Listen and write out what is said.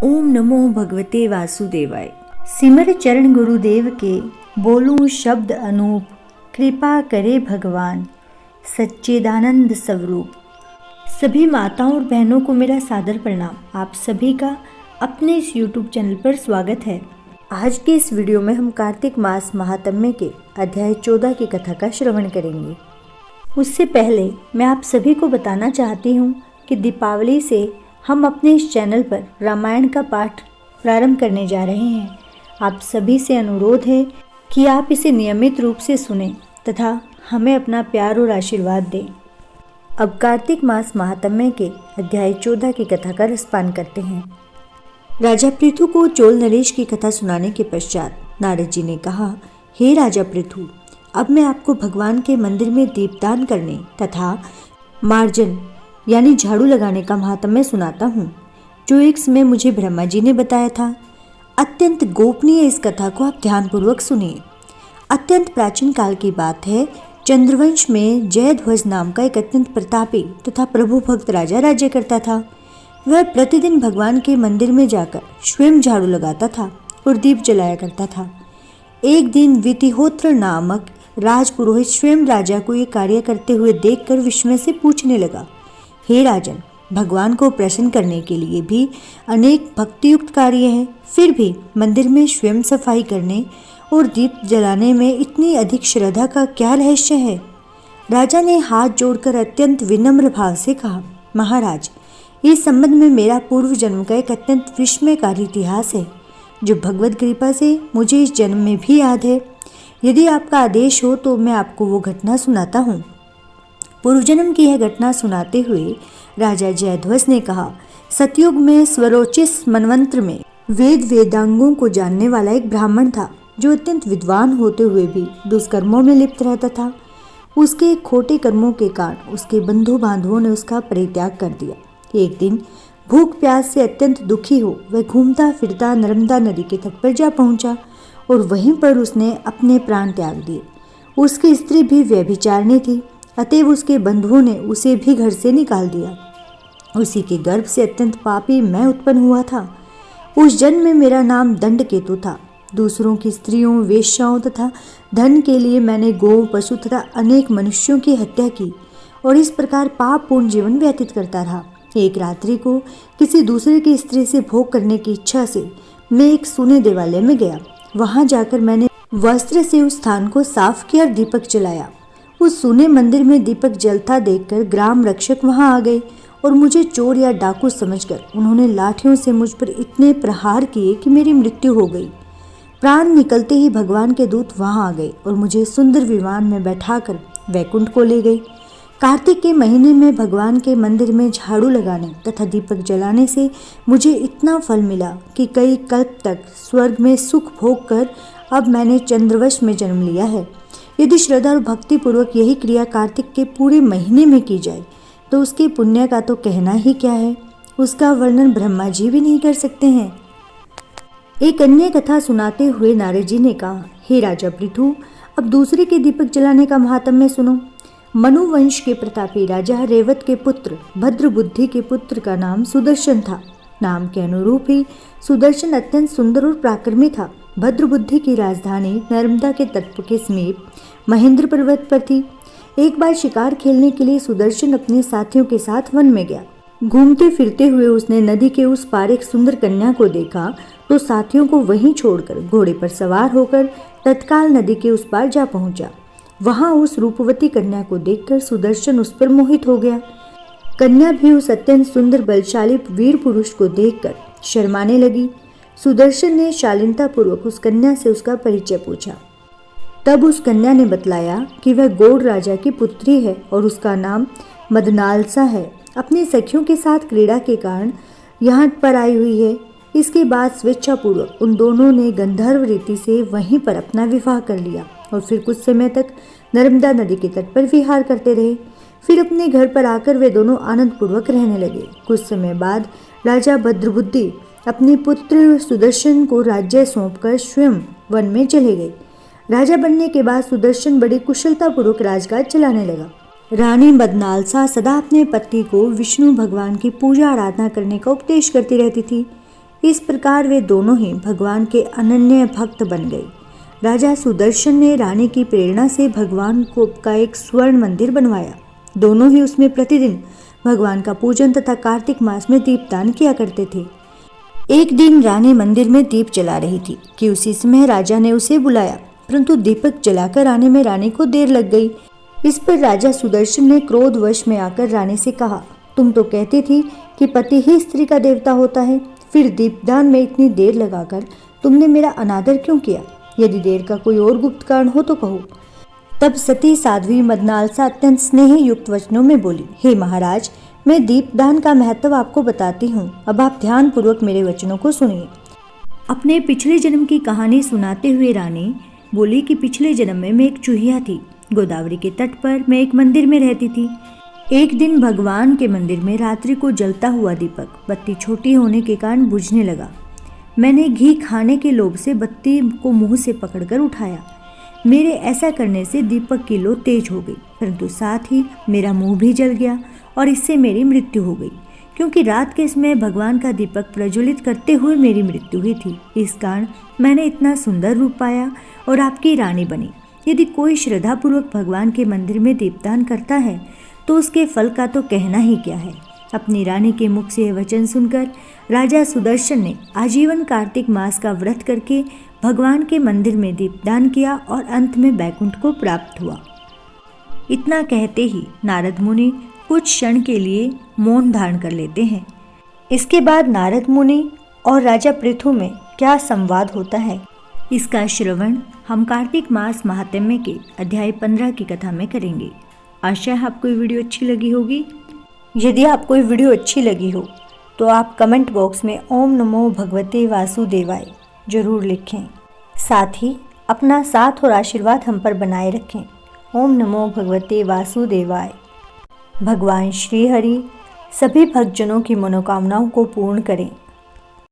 ओम नमो भगवते वासुदेवाय। सिमर चरण गुरुदेव के, बोलूं शब्द अनूप, कृपा करे भगवान सच्चिदानंद स्वरूप। सभी माताओं और बहनों को मेरा सादर प्रणाम। आप सभी का अपने इस YouTube चैनल पर स्वागत है। आज के इस वीडियो में हम कार्तिक मास महात्म्य के अध्याय 14 की कथा का श्रवण करेंगे। उससे पहले मैं आप सभी को बताना चाहती हूँ कि दीपावली से हम अपने इस चैनल पर रामायण का पाठ प्रारंभ करने जा रहे हैं। आप सभी से अनुरोध है कि आप इसे नियमित रूप से सुनें तथा हमें अपना प्यार और आशीर्वाद दें। अब कार्तिक मास महात्म्य के अध्याय 14 की कथा का रसपान करते हैं। राजा पृथु को चोल नरेश की कथा सुनाने के पश्चात नारद जी ने कहा, हे राजा पृथु, अब मैं आपको भगवान के मंदिर में दीपदान करने तथा मार्जन यानी झाड़ू लगाने का महात्म्य सुनाता हूँ, जो एक समय मुझे ब्रह्मा जी ने बताया था। अत्यंत गोपनीय इस कथा को आप ध्यानपूर्वक सुनिए। अत्यंत प्राचीन काल की बात है। चंद्रवंश में जयध्वज नाम का एक अत्यंत प्रतापी तथा प्रभु भक्त राजा राज्य करता था। वह प्रतिदिन भगवान के मंदिर में जाकर स्वयं झाड़ू लगाता था और दीप जलाया करता था। एक दिन वितिहोत्र नामक राजपुरोहित स्वयं राजा को ये कार्य करते हुए देखकर विस्मय से पूछने लगा, हे राजन, भगवान को प्रसन्न करने के लिए भी अनेक भक्तियुक्त कार्य हैं, फिर भी मंदिर में स्वयं सफाई करने और दीप जलाने में इतनी अधिक श्रद्धा का क्या रहस्य है? राजा ने हाथ जोड़कर अत्यंत विनम्र भाव से कहा, महाराज, इस संबंध में मेरा पूर्व जन्म का एक अत्यंत विस्मयकारी इतिहास है, जो भगवत कृपा से मुझे इस जन्म में भी याद है। यदि आपका आदेश हो तो मैं आपको वो घटना सुनाता हूँ। पूर्वजन्म की यह घटना सुनाते हुए राजा जयध्वज ने कहा, सतयुग में स्वरोचिस मनवंत्र में वेदांगों को जानने वाला एक ब्राह्मण था, जो अत्यंत विद्वान होते हुए भी दुष्कर्मों में लिप्त रहता था। उसके खोटे कर्मों के कारण उसके बंधु बांधवों ने उसका परित्याग कर दिया। एक दिन भूख प्यास से अत्यंत दुखी हो वह घूमता फिरता नर्मदा नदी के तट पर जा पहुंचा और वहीं पर उसने अपने प्राण त्याग दिए। उसकी स्त्री भी व्यभिचारिणी थी, अतएव उसके बंधुओं ने उसे भी घर से निकाल दिया। उसी के गर्भ से अत्यंत पापी मैं उत्पन्न हुआ था। उस जन्म में मेरा नाम दंडकेतु था। दूसरों की स्त्रियों, वेश्याओं तथा धन के लिए मैंने गौ, पशु तथा अनेक मनुष्यों की हत्या की और इस प्रकार पापपूर्ण जीवन व्यतीत करता रहा। एक रात्रि को किसी दूसरे की स्त्री से भोग करने की इच्छा से मैं एक सूने देवालय में गया। वहां जाकर मैंने वस्त्र से उस स्थान को साफ किया और दीपक जलाया। उस सूने मंदिर में दीपक जलता देखकर ग्राम रक्षक वहां आ गए और मुझे चोर या डाकू समझकर उन्होंने लाठियों से मुझ पर इतने प्रहार किए कि मेरी मृत्यु हो गई। प्राण निकलते ही भगवान के दूत वहां आ गए और मुझे सुंदर विमान में बैठाकर वैकुंठ को ले गए। कार्तिक के महीने में भगवान के मंदिर में झाड़ू लगाने तथा दीपक जलाने से मुझे इतना फल मिला कि कई कल्प तक स्वर्ग में सुख भोग कर अब मैंने चंद्रवश में जन्म लिया है। यदि श्रद्धा और भक्ति पूर्वक यही क्रिया कार्तिक के पूरे महीने में की जाए तो उसके पुण्य का तो कहना ही क्या है, उसका वर्णन ब्रह्मा जी भी नहीं कर सकते हैं। एक अन्य कथा सुनाते हुए नारद जी ने कहा, हे राजा पृथु, अब दूसरे के दीपक जलाने का महात्म्य सुनो। मनुवंश के प्रतापी राजा रेवत के पुत्र भद्रबुद्धि के पुत्र का नाम सुदर्शन था। नाम के अनुरूप ही सुदर्शन अत्यंत सुंदर और पराक्रमी था। भद्रबुद्धि की राजधानी नर्मदा के तट के समीप महेंद्र पर्वत पर थी। एक बार शिकार खेलने के लिए सुदर्शन अपने साथियों के साथ वन में गया। घूमते फिरते हुए उसने नदी के उस पार एक सुंदर कन्या को देखा तो साथियों को वहीं छोड़कर घोड़े पर सवार होकर तत्काल नदी के उस पार जा पहुंचा। वहां उस रूपवती कन्या को देखकर सुदर्शन उस पर मोहित हो गया। कन्या भी उस अत्यंत सुंदर बलशाली वीर पुरुष को देखकर शर्माने लगी। सुदर्शन ने शालीनता पूर्वक उस कन्या से उसका परिचय पूछा। तब उस कन्या ने बतलाया कि वह गौड़ राजा की पुत्री है और उसका नाम मदनालसा है। अपनी सखियों के साथ क्रीड़ा के कारण यहाँ पर आई हुई है। इसके बाद स्वेच्छापूर्वक उन दोनों ने गंधर्व रीति से वहीं पर अपना विवाह कर लिया और फिर कुछ समय तक नर्मदा नदी के तट पर विहार करते रहे। फिर अपने घर पर आकर वे दोनों आनंद पूर्वक रहने लगे। कुछ समय बाद राजा भद्रबुद्धि अपने पुत्र सुदर्शन को राज्य सौंपकर स्वयं वन में चले गए। राजा बनने के बाद सुदर्शन बड़ी कुशलतापूर्वक राजकाज चलाने लगा। रानी मदनालसा सदा अपने पति को विष्णु भगवान की पूजा आराधना करने का उपदेश करती रहती थी। इस प्रकार वे दोनों ही भगवान के अनन्य भक्त बन गए। राजा सुदर्शन ने रानी की प्रेरणा से भगवान को का एक स्वर्ण मंदिर बनवाया। दोनों ही उसमें प्रतिदिन भगवान का पूजन तथा कार्तिक मास में दीपदान किया करते थे। एक दिन रानी मंदिर में दीप जला रही थी कि उसी समय राजा ने उसे बुलाया, परंतु दीपक जलाकर आने में रानी को देर लग गई। इस पर राजा सुदर्शन ने क्रोधवश में आकर रानी से कहा, तुम तो कहती थी कि पति ही स्त्री का देवता होता है, फिर दीपदान में इतनी देर लगाकर तुमने मेरा अनादर क्यों किया? यदि देर का कोई और गुप्त कारण हो तो कहो। तब सती साध्वी मदनालसा अत्यंत स्नेह युक्त वचनों में बोली, हे महाराज, मैं दीपदान का महत्व आपको बताती हूँ। अब आप ध्यान पूर्वक मेरे वचनों को सुनिए। अपने पिछले जन्म की कहानी सुनाते हुए रानी बोली कि पिछले जन्म में मैं एक चूहिया थी। गोदावरी के तट पर मैं एक मंदिर में रहती थी। एक दिन भगवान के मंदिर में रात्रि को जलता हुआ दीपक बत्ती छोटी होने के कारण बुझने लगा। मैंने घी खाने के लोभ से बत्ती को मुंह से पकड़कर उठाया। मेरे ऐसा करने से दीपक की लो तेज हो गई, परंतु साथ ही मेरा मुंह भी जल गया और इससे मेरी मृत्यु हो गई, क्योंकि रात के समय भगवान का दीपक प्रज्वलित करते हुए मेरी मृत्यु हुई थी। इस कारण मैंने इतना सुंदर रूप पाया और आपकी रानी बनी। यदि कोई श्रद्धापूर्वक भगवान के मंदिर में दीपदान करता है तो उसके फल का तो कहना ही क्या है। अपनी रानी के मुख से यह वचन सुनकर राजा सुदर्शन ने आजीवन कार्तिक मास का व्रत करके भगवान के मंदिर में दीपदान किया और अंत में बैकुंठ को प्राप्त हुआ। इतना कहते ही नारद मुनि कुछ क्षण के लिए मौन धारण कर लेते हैं। इसके बाद नारद मुनि और राजा पृथु में क्या संवाद होता है, इसका श्रवण हम कार्तिक मास महात्म्य के अध्याय 15 की कथा में करेंगे। आशा है आपको ये वीडियो अच्छी लगी होगी। यदि आपको ये वीडियो अच्छी लगी हो तो आप कमेंट बॉक्स में ओम नमो भगवते वासुदेवाय जरूर लिखें। साथ ही अपना साथ और आशीर्वाद हम पर बनाए रखें। ओम नमो भगवते वासुदेवाय। भगवान श्री हरि सभी भक्तजनों की मनोकामनाओं को पूर्ण करें।